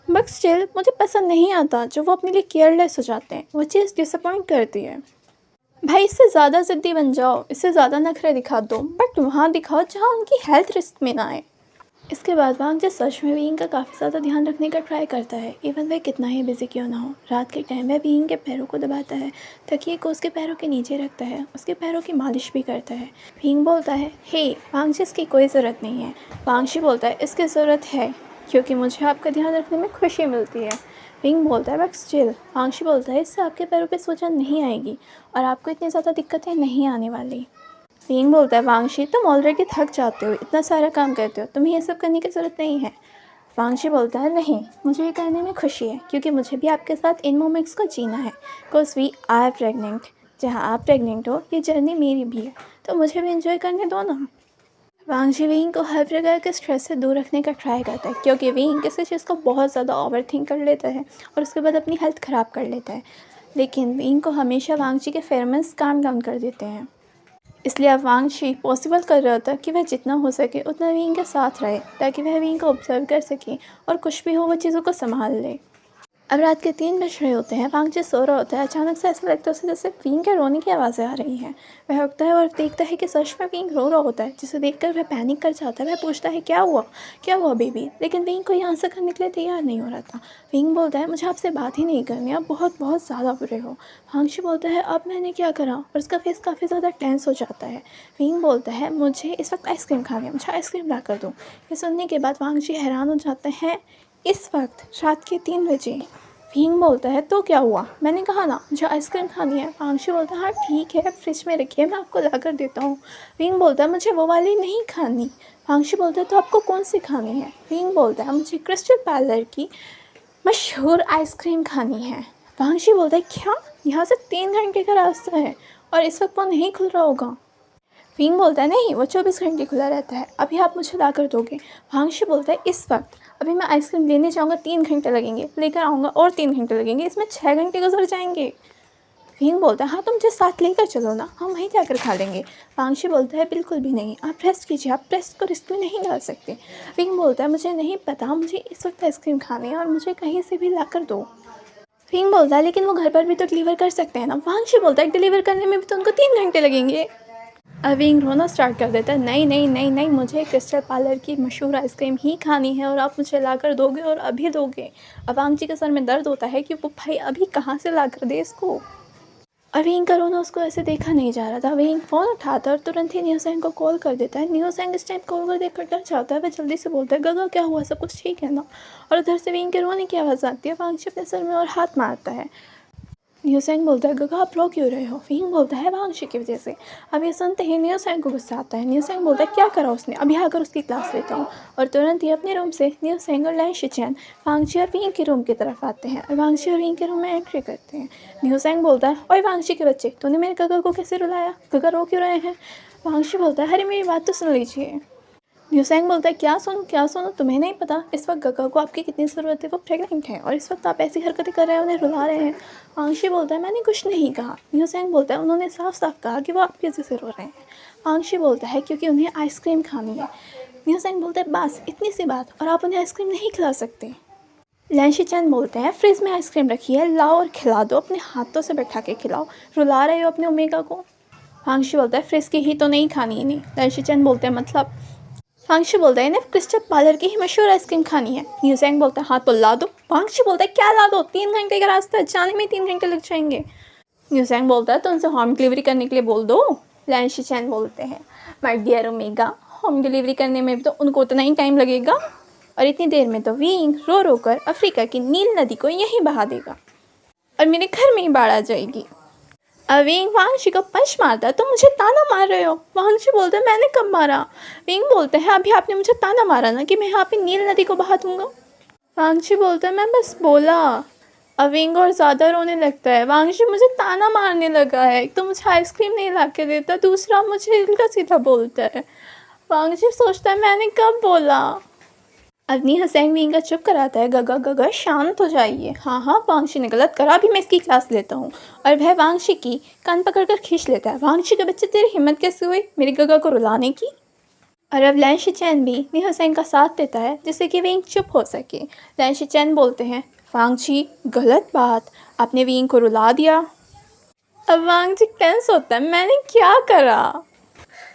बट स्टिल मुझे पसंद नहीं आता जो वो अपने लिए केयरलेस हो जाते हैं, वो चीज़ डिसअपॉइंट करती है। भाई इससे ज़्यादा ज़िद्दी बन जाओ, इससे ज़्यादा नखरे दिखा दो, बट वहाँ दिखाओ जहाँ उनकी हेल्थ रिस्क में ना आए। इसके बाद वांगजी सच में विंग का काफ़ी ज़्यादा ध्यान रखने का ट्राई करता है, इवन वह कितना ही बिजी क्यों ना हो। रात के टाइम वह विंग के पैरों को दबाता है, तकिए को उसके पैरों के नीचे रखता है, उसके पैरों की मालिश भी करता है। विंग बोलता है हे वांगजी इसकी कोई ज़रूरत नहीं है। वांगजी बोलता है इसकी ज़रूरत है क्योंकि मुझे आपका ध्यान रखने में खुशी मिलती है। विंग बोलता है बट स्टिल। वांगजी बोलता है इससे आपके पैरों पर सूजन नहीं आएगी और आपको इतनी ज़्यादा दिक्कतें नहीं आने वाली। विंग बोलता है वांगजी तुम ऑलरेडी थक जाते हो, इतना सारा काम करते हो, तुम्हें ये सब करने की ज़रूरत नहीं है। वांगजी बोलता है नहीं, मुझे ये करने में खुशी है क्योंकि मुझे भी आपके साथ इन मोमेंट्स को जीना है। बिकॉज वी आर प्रेग्नेंट, जहाँ आप प्रेग्नेंट हो ये जर्नी मेरी भी है, तो मुझे भी इंजॉय करने दो ना। वांगजी विंग को हर प्रकार के स्ट्रेस से दूर रखने का ट्राई करता है क्योंकि विंग किसी चीज़ को बहुत ज़्यादा ओवर थिंक कर लेता है और उसके बाद अपनी हेल्थ ख़राब कर लेता है। लेकिन विंग को हमेशा वांगजी के फेरोमोन्स काम डाउन कर देते हैं, इसलिए अब वांगजी पॉसिबल कर रहा था कि वह जितना हो सके उतना विंग के साथ रहे ताकि वह विंग को ऑब्जर्व कर सके और कुछ भी हो वो चीज़ों को संभाल ले। अब रात के 3 बज रहे होते हैं, वांगजी सो रहा होता है। अचानक से ऐसा लगता है उसे जैसे विंग के रोने की आवाज़ें आ रही हैं। वह उठता है और देखता है कि सच में विंग रो रहा होता है, जिसे देखकर वह पैनिक कर जाता है। वह पूछता है क्या हुआ बेबी, लेकिन विंग कोई आंसर करने के लिए तैयार नहीं हो रहा था। विंग बोलता है मुझे आपसे बात ही नहीं करनी, आप बहुत बहुत ज़्यादा बुरे हो। वांगजी बोलता है अब मैंने क्या करा, और उसका फेस काफ़ी ज़्यादा टेंस हो जाता है। विंग बोलता है मुझे इस वक्त आइसक्रीम खानी है, मुझे आइसक्रीम ला कर दो। ये सुनने के बाद वांगजी हैरान हो जाते हैं, इस वक्त रात के 3 बजे। विंग बोलता है तो क्या हुआ, मैंने कहा ना मुझे आइसक्रीम खानी है। वांगजी बोलता है हाँ ठीक है, फ्रिज में रखिए, मैं आपको ला कर देता हूँ। विंग बोलता है मुझे वो वाली नहीं खानी। वांगजी बोलता है तो आपको कौन सी खानी है। विंग बोलता है मुझे क्रिस्टल पार्लर की मशहूर आइसक्रीम खानी है। वांगजी बोलता है क्या, यहाँ से 3 घंटे का रास्ता है और इस वक्त वो नहीं खुल रहा होगा। विंग बोलता है नहीं, वो 24 घंटे खुला रहता है, अभी आप मुझे ला कर दोगे। वांगजी बोलता है इस वक्त अभी मैं आइसक्रीम लेने जाऊँगा 3 घंटे लगेंगे, लेकर आऊँगा और 3 घंटे लगेंगे, इसमें 6 घंटे गुजर जाएंगे। विंग बोलता है हाँ तुम मुझे साथ लेकर चलो ना, हम वहीं जाकर खा लेंगे। वांगशी बोलता है बिल्कुल भी नहीं, आप रेस्ट कीजिए, आप रेस्ट को रिस्क में नहीं डाल सकते। विंग बोलता है मुझे नहीं पता, मुझे इस वक्त आइसक्रीम खानी है और मुझे कहीं से भी ला कर दो। विंग बोलता है लेकिन वो घर पर भी तो डिलीवर कर सकते हैं ना। वांगशी बोलता है डिलीवर करने में भी तो उनको 3 घंटे लगेंगे। विंग रोना स्टार्ट कर देता है, नहीं नहीं नहीं नहीं, मुझे क्रिस्टल पार्लर की मशहूर आइसक्रीम ही खानी है और आप मुझे ला कर दोगे और अभी दोगे। वांगची के सर में दर्द होता है कि वो भाई अभी कहाँ से ला कर दे इसको। विंग का रोना उसको ऐसे देखा नहीं जा रहा था। विंग फ़ोन उठाता है और तुरंत ही न्यूसेंग को कॉल कर देता है। न्यूसेंग इस टाइम कॉल कर देख कर डर जाता है। वह जल्दी से बोलता है गगा क्या हुआ, सब कुछ ठीक है ना। और उधर से विंग के रोने की आवाज़ आती है। वांगची अपने सर में और हाथ मारता है। न्यूसेंग बोलता है गगा आप रो क्यों रहे हो। विंग बोलता है वांगशी की वजह से। अब ये सुनते ही न्यूसेंग को गुस्सा आता है। न्यूसेंग बोलता है क्या करा उसने, अभी आकर उसकी क्लास लेता हूँ। और तुरंत ही अपने रूम से न्यूसेंग और लैन शिचैन वांगशी और विंग के रूम की तरफ आते हैं और वांगशी और विंग के रूम में एंट्री करते हैं। न्यूसेंग बोलता है ओए वांगशी के बच्चे, तूने मेरे गगा को कैसे रुलाया, गगा रो क्यों रहे हैं। वांगशी बोलता है अरे मेरी बात तो सुन लीजिए। न्यूसेंग बोलता है क्या सुनो, तुम्हें नहीं पता इस वक्त गगा को आपकी कितनी ज़रूरत है, वो प्रेग्नेंट है और इस वक्त आप ऐसी हरकतें कर रहे हैं, उन्हें रुला रहे हैं। वांगशी बोलता है मैंने कुछ नहीं कहा। न्यूसेंग बोलता है उन्होंने साफ साफ कहा कि वो आपकी वजह से रो रहे हैं। वांगशी बोलता है क्योंकि उन्हें आइसक्रीम खानी है। न्यूसेंग बोलता है बस इतनी सी बात और आप उन्हें आइसक्रीम नहीं खिला सकते। लैन शिचैन बोलते हैं फ्रिज में आइसक्रीम रखी है, लाओ और खिला दो, अपने हाथों से बैठा के खिलाओ, रुला रहे हो अपने ओमेगा को। वांगशी बोलता है फ्रिज की ही तो नहीं खानी है। नहीं। लैन शिचैन बोलते हैं मतलब। वांगशी बोलता है इन्हें क्रिस्टल पार्लर की ही मशहूर आइसक्रीम खानी है। न्यूसेंग बोलता है हाँ तो ला दो। वांगशी बोलता है क्या ला दो, 3 घंटे का रास्ता है, जाने में 3 घंटे लग जाएंगे। न्यूसेंग बोलता है तो उनसे होम डिलीवरी करने के लिए बोल दो। लैन शिचैन बोलते हैं my dear omega, home delivery करने में भी तो उनको उतना ही टाइम लगेगा और इतनी देर में तो विंग रो रो कर अफ्रीका की नील नदी को यहीं बहा देगा और मेरे घर में ही बाढ़ आ जाएगी। विंग वांगशी को पंच मारता है, तुम मुझे ताना मार रहे हो। वांगशी बोलता है मैंने कब मारा। विंग बोलते हैं अभी आपने मुझे ताना मारा ना कि मैं यहाँ पे नील नदी को बहा दूंगा। वांगशी बोलता है मैं बस बोला। विंग और ज़्यादा रोने लगता है। वांगशी मुझे ताना मारने लगा है, एक तो मुझे आइसक्रीम नहीं ला के देता, दूसरा मुझे उल्टा सीधा बोलता है। वांगशी सोचता है मैंने कब बोला। अवनी हसैन विंग का चुप कराता है, गगा गगा शांत हो जाइए। हाँ वांगशी ने गलत करा, अभी मैं इसकी क्लास लेता हूँ। और वह वांगशी की कान पकड़कर खींच लेता है। वांगशी के बच्चे तेरी हिम्मत कैसे हुई मेरी गगा को रुलाने की। और अब लैन शिचैन भी नी हसैन का साथ देता है जिससे कि विंग चुप हो सके। लैन शिचैन बोलते हैं वांगशी गलत बात, आपने विंग को रुला दिया। अब वांगशी टेंस होता है मैंने क्या करा।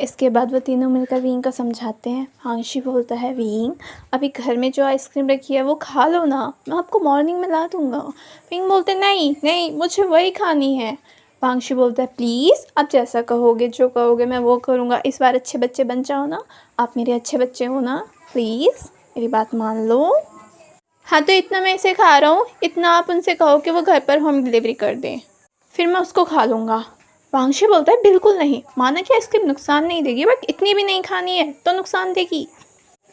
इसके बाद वो तीनों मिलकर विंग को समझाते हैं। वांगशी बोलता है विंग अभी घर में जो आइसक्रीम रखी है वो खा लो ना, मैं आपको मॉर्निंग में ला दूँगा। विंग बोलते नहीं नहीं मुझे वही खानी है। वांगशी बोलता है प्लीज़ आप जैसा कहोगे जो कहोगे मैं वो करूँगा, इस बार अच्छे बच्चे बन जाओ ना, आप मेरे अच्छे बच्चे हो ना, प्लीज़ मेरी बात मान लो। हाँ तो इतना मैं इसे खा रहा हूँ, इतना आप उनसे कहो कि वो घर पर होम डिलीवरी कर दें, फिर मैं उसको खा लूँगा। वांगशी बोलता है बिल्कुल नहीं, माना कि आइसक्रीम नुकसान नहीं देगी बट इतनी भी नहीं खानी है तो नुकसान देगी।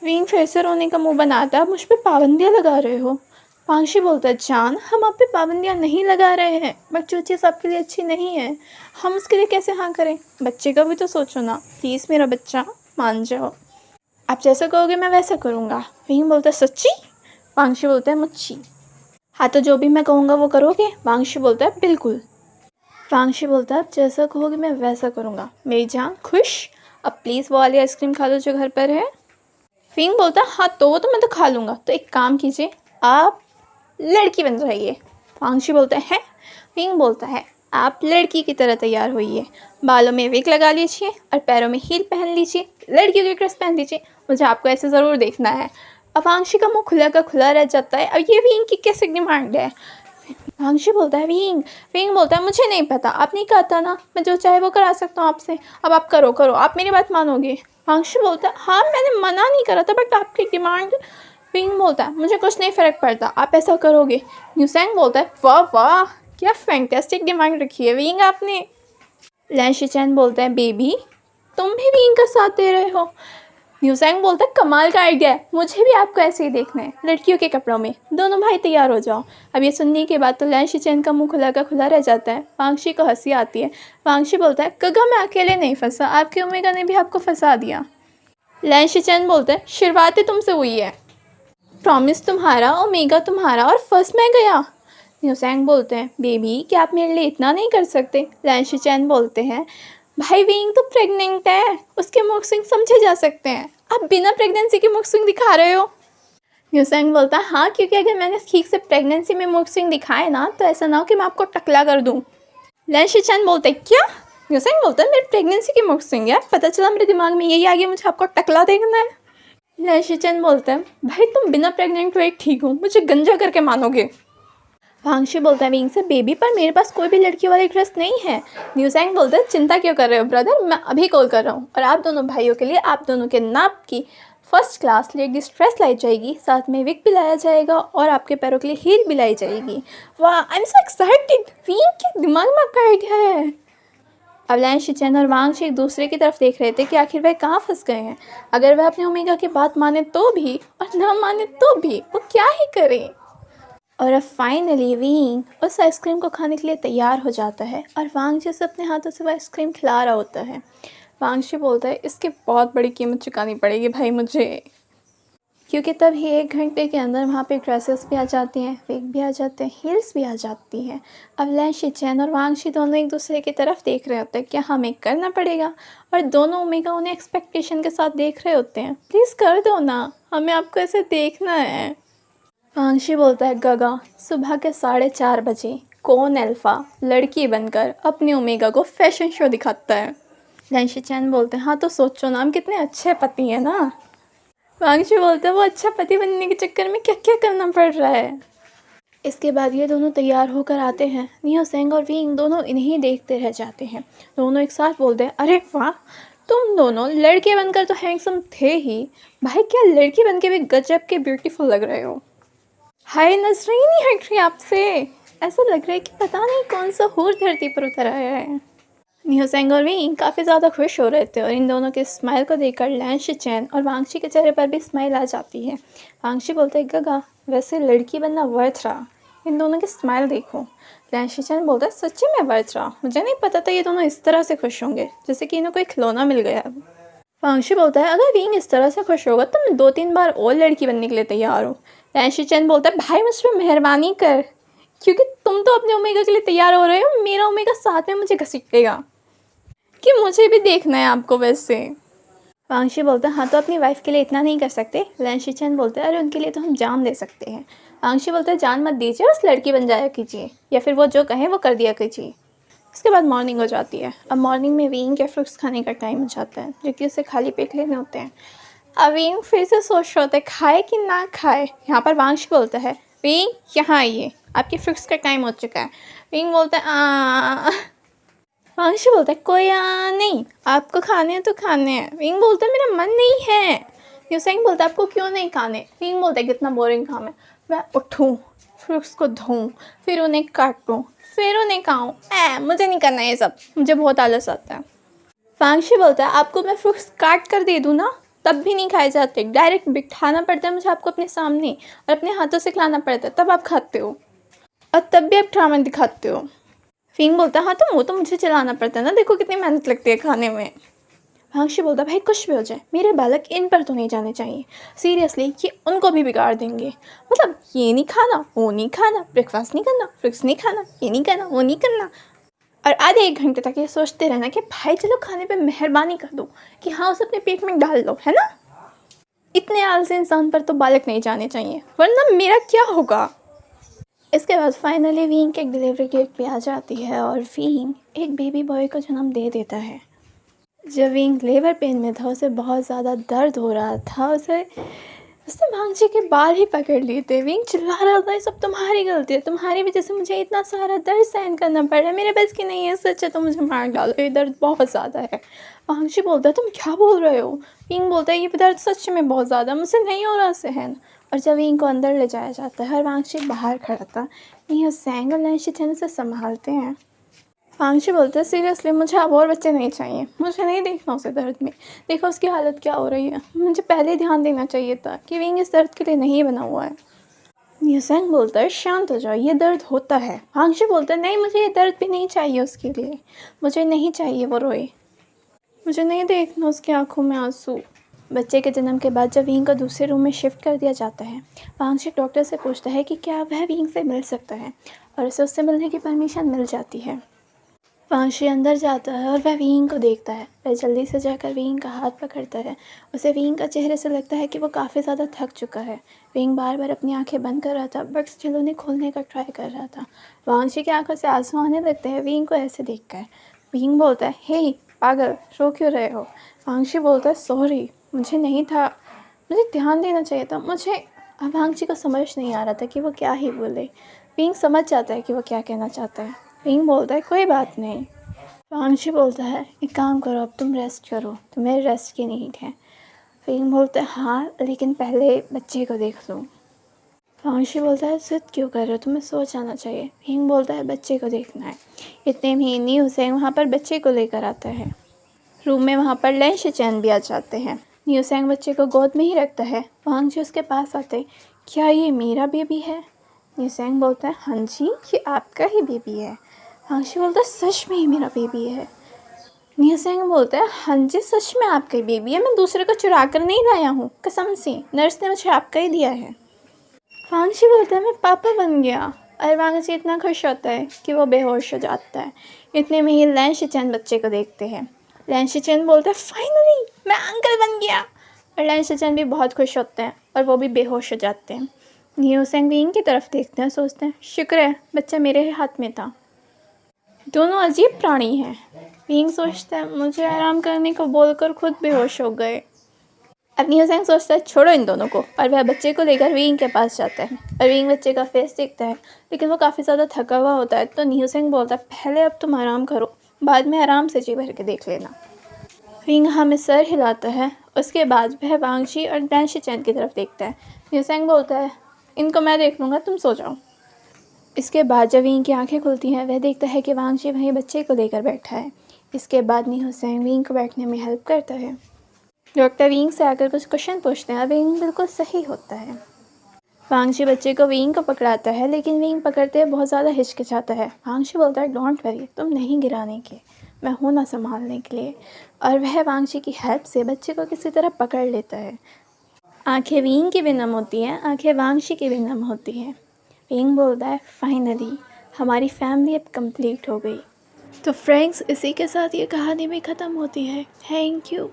विंग फिर से रोने का मुंह बनाता है, मुझ पे पाबंदियाँ लगा रहे हो। वांगशी बोलता है जान हम आप पे पाबंदियाँ नहीं लगा रहे हैं, बट जो चीज़ आपके लिए अच्छी नहीं है हम उसके लिए कैसे हाँ करें, बच्चे का भी तो सोचो ना, प्लीज़ मेरा बच्चा मान जाओ, आप जैसा कहोगे मैं वैसा करूँगा। विंग बोलता है सच्ची। वांगशी बोलता है मुच्छी। हाँ तो जो भी मैं कहूँगा वो करोगे। वांगशी बोलता है बिल्कुल। वांगशी बोलता है आप जैसा कहोगे मैं वैसा करूँगा मेरी जान, खुश। अब प्लीज़ वो वाली आइसक्रीम खा लो जो घर पर है। विंग बोलता है हाँ तो वो तो मैं तो खा लूँगा, तो एक काम कीजिए आप लड़की बन जाइए। वांगशी बोलता है विंग बोलता है आप लड़की की तरह तैयार होइए, बालों में विग लगा लीजिए और पैरों में हील पहन लीजिए, लड़कियों की ड्रेस पहन लीजिए, मुझे आपको ऐसे ज़रूर देखना है। अब वांगशी का मुँह खुला का खुला रह जाता है। अब ये विंग की कैसे डिमांड है। वांगशी बोलता है विंग बोलता है मुझे नहीं पता, आपने कहा था ना मैं जो चाहे वो करा सकता हूँ आपसे, अब आप करो आप मेरी बात मानोगे। वांगशी बोलता है हाँ मैंने मना नहीं करा था बट आपकी डिमांड। विंग बोलता है मुझे कुछ नहीं फ़र्क पड़ता, आप ऐसा करोगे। न्यूसेंग बोलता है वाह वाह क्या फैंटास्टिक डिमांड रखी है विंग आपने। लैन शिचैन बोलता है बेबी तुम भी विंग का साथ दे रहे हो। न्यूसेंग बोलता है कमाल का आइडिया है, मुझे भी आपको ऐसे ही देखना है लड़कियों के कपड़ों में, दोनों भाई तैयार हो जाओ। अब ये सुनने के बाद तो लैन शिचैन का मुंह खुला का खुला रह जाता है। वांगशी को हंसी आती है। वांगशी बोलता है गगा मैं अकेले नहीं फंसा, आपके ओमेगा ने भी आपको फंसा दिया। लैन शिचैन बोलता है शुरुआत ही तुमसे हुई है, प्रॉमिस तुम्हारा ओमेगा तुम्हारा और फर्स्ट मैं गया। न्यूसैंग बोलते हैं बेबी क्या आप मेरे लिए इतना नहीं कर सकते। लैन शिचैन बोलते हैं भाई विंग तो प्रेग्नेंट है, उसके मूड स्विंग समझे जा सकते हैं, आप बिना प्रेगनेंसी के मूड स्विंग दिखा रहे हो। न्यूसैंग बोलता है हाँ क्योंकि अगर मैंने ठीक से प्रेगनेंसी में मूड स्विंग दिखाए ना तो ऐसा ना हो कि मैं आपको टकला कर दूँ। लैन शिचैन बोलते हैं क्या। न्यूसैंग बोलता है मेरे प्रेगनेंसी के मूड स्विंग है, पता चला मेरे दिमाग में यही आ गया मुझे आपको टकला देखना है। लैन शिचैन बोलते हैं भाई तुम बिना प्रेग्नेंट हुए ठीक हो, मुझे गंजा करके मानोगे। वांगशी बोलता है विंग से बेबी पर मेरे पास कोई भी लड़की वाला इंटरेस्ट नहीं है। न्यूसैंग बोलता है चिंता क्यों कर रहे हो ब्रदर, मैं अभी कॉल कर रहा हूँ और आप दोनों भाइयों के लिए आप दोनों के नाप की फर्स्ट क्लास लेडीज ड्रेस लाई जाएगी, साथ में विग भी लाया जाएगा और आपके पैरों के लिए हील भी लाई जाएगी। वाह I am so excited, wing के दिमाग में आपका आइडिया है। अब लैन शिचैन और वांगशी एक दूसरे की तरफ देख रहे थे कि आखिर वह कहाँ फंस गए हैं। अगर वह अपने ओमेगा की बात माने तो भी और ना माने तो भी वो क्या ही करें। और अब फाइनली विंग उस आइसक्रीम को खाने के लिए तैयार हो जाता है और वांगशी से अपने हाथों से वो आइसक्रीम खिला रहा होता है। वांगशी बोलता है इसकी बहुत बड़ी कीमत चुकानी पड़ेगी भाई मुझे, क्योंकि तब ही 1 घंटे के अंदर वहाँ पे ड्रेसेस भी आ जाती हैं, विग भी आ जाते हैं, हील्स भी आ जाती हैं। अब लैन शिचैन और वांगशी दोनों एक दूसरे की तरफ देख रहे होते हैं क्या हमें करना पड़ेगा, और दोनों ओमेगा उन्हें एक्सपेक्टेशन के साथ देख रहे होते हैं प्लीज़ कर दो ना, हमें आपको ऐसे देखना है। वांगशी बोलता है गगा सुबह के 4:30 बजे कौन अल्फ़ा लड़की बनकर अपने ओमेगा को फैशन शो दिखाता है। लैन शिचैन बोलते हैं हाँ तो सोचो ना हम कितने अच्छे पति हैं ना। वांगशी बोलते हैं वो अच्छा पति बनने के चक्कर में क्या क्या करना पड़ रहा है। इसके बाद ये दोनों तैयार होकर आते हैं। न्यूसैंग और विंग दोनों इन्हीं देखते रह जाते हैं। दोनों एक साथ बोलते हैं अरे वाह तुम दोनों लड़के बनकर तो हैंडसम थे ही, भाई क्या लड़की बनके भी गजब के ब्यूटीफुल लग रहे हो। हाय नजर ही नहीं हट रही आपसे, ऐसा लग रहा है कि पता नहीं कौन सा हूर धरती पर उतर आया है। न्यूसैंग और विंग काफ़ी ज़्यादा खुश हो रहे थे और इन दोनों के स्माइल को देखकर लैन शिचैन और वांगशी के चेहरे पर भी स्माइल आ जाती है। वांगशी बोलते हैं गगा वैसे लड़की बनना वर्थ रहा, इन दोनों की स्माइल देखो। लैन शिचैन बोलता है सच्ची में वर्थ रहा, मुझे नहीं पता था ये दोनों इस तरह से खुश होंगे जैसे कि इन्हें कोई खिलौना मिल गया। वांगशी बोलता है अगर विंग इस तरह से खुश होगा तो मैं 2-3 बार और लड़की बनने के लिए तैयार हूँ। लैन शिचैन बोलता है भाई मुझ पर मेहरबानी कर, क्योंकि तुम तो अपने ओमेगा के लिए तैयार हो रहे हो, मेरा ओमेगा साथ में मुझे घसीटेगा कि मुझे भी देखना है आपको वैसे। वांगशी बोलता है हाँ तो अपनी वाइफ के लिए इतना नहीं कर सकते। लैन शिचैन बोलते हैं अरे उनके लिए तो हम जान दे सकते हैं। वांगशी बोलता है जान मत दीजिए, उस लड़की बन जाया कीजिए या फिर वो जो कहें वो कर दिया कीजिए। इसके बाद मॉर्निंग हो जाती है। अब मॉर्निंग में विंग के फ्रूट्स खाने का टाइम हो जाता है जो कि उसे खाली पेट लेने होते हैं। अब विंग फिर से सोच रहा होता है खाए कि ना खाए। यहाँ पर वांगशी बोलता है विंग यहाँ आइए आपके फ्रूट्स का टाइम हो चुका है। विंग बोलता है वांगशी बोलता है कोई नहीं, आपको खाने हैं तो खाने हैं। विंग बोलता है मेरा मन नहीं है। न्यूसैंग बोलता है आपको क्यों नहीं खाने। विंग बोलता है कितना बोरिंग काम है, मैं उठूँ फ्रूट्स को धोऊँ फिर उन्हें काटूँ फिर उन्हें खाऊँ, मुझे नहीं करना ये सब, मुझे बहुत आलस आता है। वांगशी बोलता है आपको मैं फ्रूट्स काट कर दे दूँ ना तब भी नहीं खाए जाते, डायरेक्ट बिठाना पड़ता है मुझे आपको अपने सामने और अपने हाथों से खिलाना पड़ता है तब आप खाते हो, और तब भी आप ड्रामा दिखाते हो। विंग बोलता है हाँ तो वो तो मुझे चलाना पड़ता है ना, देखो कितनी मेहनत लगती है खाने में। वांगशी बोलता भाई कुछ भी हो जाए मेरे बालक इन पर तो नहीं जाने चाहिए, सीरियसली ये उनको भी बिगाड़ देंगे, मतलब ये नहीं खाना वो नहीं खाना, ब्रेकफास्ट नहीं करना फ्रूट्स नहीं खाना, ये नहीं करना वो नहीं करना, और आधे 1 घंटे तक ये सोचते रहना कि भाई चलो खाने पे मेहरबानी कर दो कि हाँ उसे अपने पेट में डाल दो, है ना। इतने आलसी इंसान पर तो बालक नहीं जाने चाहिए वरना मेरा क्या होगा। इसके बाद फाइनली विंग एक डिलीवरी डेट पे आ जाती है और विंग एक बेबी बॉय को जन्म दे देता है। जब विंग लेबर पेन में था उसे बहुत ज़्यादा दर्द हो रहा था, उसने वांगशी के बाल ही पकड़ लिए थे। विंग चिल्ला रहा था ये सब तुम्हारी गलती है, तुम्हारी वजह से मुझे इतना सारा दर्द सहन करना पड़ रहा है, मेरे बस की नहीं है, सच है तो मुझे मार डालो, ये दर्द बहुत ज़्यादा है। वांगशी बोलता है तुम क्या बोल रहे हो। विंग बोलता है ये दर्द सच में बहुत ज़्यादा, मुझसे नहीं हो रहा सहन। और जब विंग को अंदर ले जाया जाता है और वांगशी बाहर खड़ा था, न्यूसैंग और लैन शिचैन से संभालते हैं। वांगशी बोलते हैं सीरियसली मुझे अब और बच्चे नहीं चाहिए, मुझे नहीं देखना उसे दर्द में, देखो उसकी हालत क्या हो रही है, मुझे पहले ध्यान देना चाहिए था कि विंग इस दर्द के लिए नहीं बना हुआ है। न्यूसैंग बोलता है शांत हो जाओ, ये दर्द होता है। वांगशी बोलता है नहीं मुझे ये दर्द भी नहीं चाहिए उसके लिए, मुझे नहीं चाहिए वो रोए, मुझे नहीं देखना उसकी आंखों में आंसू। बच्चे के जन्म के बाद जब विंग को दूसरे रूम में शिफ्ट कर दिया जाता है, वांगची डॉक्टर से पूछता है कि क्या वह विंग से मिल सकता है और उसे उससे मिलने की परमिशन मिल जाती है। वांगची अंदर जाता है और वह विंग को देखता है। वह जल्दी से जाकर विंग का हाथ पकड़ता है। उसे विंग का चेहरे से लगता है कि वो काफ़ी ज़्यादा थक चुका है। विंग बार बार अपनी आंखें बंद कर रहा था बट स्टिल उन्हें खोलने का ट्राई कर रहा था। वांगची की आंखों से आंसू आने लगते हैं विंग को ऐसे देखकर। विंग बोलता है, हे पागल, रो क्यों रहे हो? वांगची बोलता है, सॉरी, मुझे नहीं था, मुझे ध्यान देना चाहिए था, मुझे। अब वांगची को समझ नहीं आ रहा था कि वो क्या ही बोले। विंग समझ जाता है कि वो क्या कहना चाहता है। विंग बोलता है, कोई बात नहीं। वांगची बोलता है, एक काम करो, अब तुम रेस्ट करो, तुम्हें रेस्ट की नीड है। विंग बोलता है, हाँ लेकिन पहले बच्चे को देख लो। वांगची बोलता है, जिद क्यों कर रहे हो, तुम्हें सो जाना चाहिए। विंग बोलता है, बच्चे को देखना है। इतने में न्यू हुसैन वहाँ पर बच्चे को लेकर आता है। रूम में वहाँ पर लें शिचेन भी आ जाते हैं। न्यू हुसैन बच्चे को गोद में ही रखता है। वांगची उसके पास आते, क्या ये मेरा बेबी है? न्यू हुसैन बोलता है, हाँ जी, ये आपका ही बेबी है। वांगची बोलता है, सच में ही मेरा बेबी है। न्यू हुसैन बोलता है, हाँ जी, सच में आपका ही बेबी है, मैं दूसरे को चुरा कर नहीं लाया हूँ, कसम से नर्स ने मुझे आपका ही दिया है। वांगची बोलता है, मैं पापा बन गया। और वांगची इतना खुश होता है कि वो बेहोश हो जाता है। इतने में ही लैन शिचेन बच्चे को देखते हैं। लैन शिचेन बोलता है, फाइनली मैं अंकल बन गया। और लैन शिचेन भी बहुत खुश होते हैं और वो भी बेहोश हो जाते हैं। न्यू हुसैन विंग की तरफ देखते हैं, सोचते हैं, शुक्र है बच्चा मेरे हाथ में था। दोनों अजीब प्राणी हैं। विंग सोचता है, मुझे आराम करने को बोलकर खुद बेहोश हो गए। अब न्यू हुसैन सोचता है, छोड़ो इन दोनों को, और वह बच्चे को लेकर विंग के पास जाता है। और विंग बच्चे का फेस देखता है लेकिन वो काफ़ी ज़्यादा थका हुआ होता है। तो न्यू हुसैन बोलता है, पहले अब तुम आराम करो, बाद में आराम से जी भर के देख लेना। विंग हमें सर हिलाता है। उसके बाद वह वांगची और लैन शिचेन की तरफ देखता है। न्यू हुसैन बोलता है, इनको मैं देख लूँगा, तुम सो जाओ। इसके बाद जब विंग की आंखें खुलती हैं, वह देखता है कि वांगची वहीं बच्चे को लेकर बैठा है। इसके बाद न्यू हुसैन विंग को बैठने में हेल्प करता है। डॉक्टर विंग से आकर कुछ क्वेश्चन पूछते हैं। विंग बिल्कुल सही होता है। वांगची बच्चे को विंग को पकड़ाता है लेकिन विंग पकड़ते हुए बहुत ज़्यादा हिचकिचाता है। वांगची बोलता है, डोंट वरी, तुम नहीं गिराने के, मैं हूँ ना संभालने के लिए। और वह वांगची की हेल्प से बच्चे को किसी तरह पकड़ लेता है। आंखें विंग की भी नम होती हैं, आंखें वांगची की भी नम होती हैं। विंग बोलता है, फाइनली हमारी फैमिली अब कंप्लीट हो गई। तो फ्रेंड्स, इसी के साथ ये कहानी भी ख़त्म होती है। Thank you.